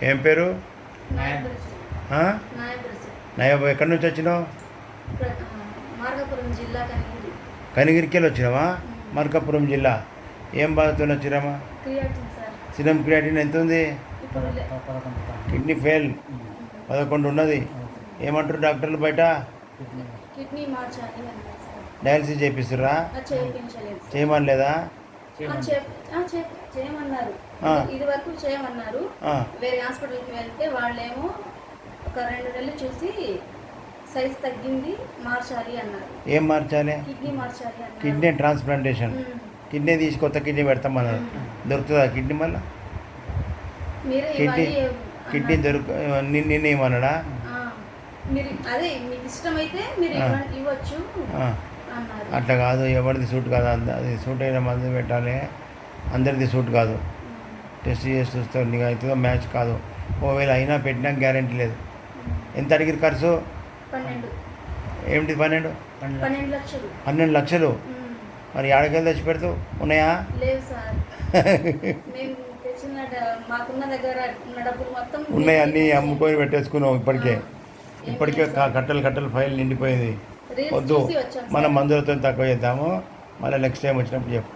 ఏం పేరు? నాయబ్రసి ఆ? నాయబ్రసి నయా ఎక్కడి నుంచి వచ్చినావు? మార్గపురం జిల్లా కనిగిరి. కనిగిరికి వెళ్ళి వచ్చినావా? మార్కాపురం జిల్లా. ఏం బాధతో వచ్చినామా? Creatinine sir. సిరం క్రియాటిన్ ఎంత ఉంది? ఇప్పుడు కిడ్నీ ఫెయిల్ 11 ఉన్నది. ఏమంటారు డాక్టర్లు బయట? కిడ్నీ మార్చాలి అన్నారు సార్. డయాలసిస్ చేపిస్తుర్రా? చేయించలేదు సార్. చేయమని లేదా? చేయమన్నారు. ఆ. ఇది వరకు చేయమన్నారు. ఆ. వేరే హాస్పిటల్కి వెళ్తే వాళ్ళేమో ఒక 2 నెలలు చూసి సైజ్ తగ్గింది మార్చాలి అన్నారు. ఏం మార్చాలి? కిడ్నీ మార్చాలి అన్నారు. Kidney transplantation. కిడ్నీ తీసి కొత్త కిడ్నీ పెడతామన్నారు. దొరుకుతుందా కిడ్నీ మళ్ళీ? మీరే కిడ్నీ ఇవ్వాలి కిడ్నీ అన్నారు. నిన్న ఏమన్నాడా? మీరు అదే మీకు ఇష్టమైతే మీరు ఇవ్వచ్చు అన్నారు. అట్లా కాదు, ఎవరిది సూట్ కాదు. అది సూట్ అయిన మంది పెట్టాలి, అందరిది సూట్ కాదు. టెస్ట్ చేసి చూస్తే నీకు అవుతుందో మ్యాచ్ కాదు. ఒకవేళ అయినా పెట్టినా గ్యారెంటీ లేదు. ఎంత అడిగిరు ఖర్చు? 12 ఏమిటి 12? 12 లక్షలు. 12 లక్షలు. మరి ఏడకెళ్ళి తెచ్చి పెడతావు? ఉన్నాయా? లేవు సార్. మేము తెచ్చిన మాకున్న దగ్గర ఉన్న డబ్బులు మొత్తం ఉన్నాయి, అన్నీ అమ్ముకొని పెట్టేసుకున్నావు. ఇప్పటికే కట్టలు ఫైల్ నిండిపోయింది. రీల్స్ వద్దు, చూసి వచ్చాం మనం సార్. మందులతో తక్కువ చేద్దాము. మళ్ళీ నెక్స్ట్ టైం వచ్చినప్పుడు చెప్పు.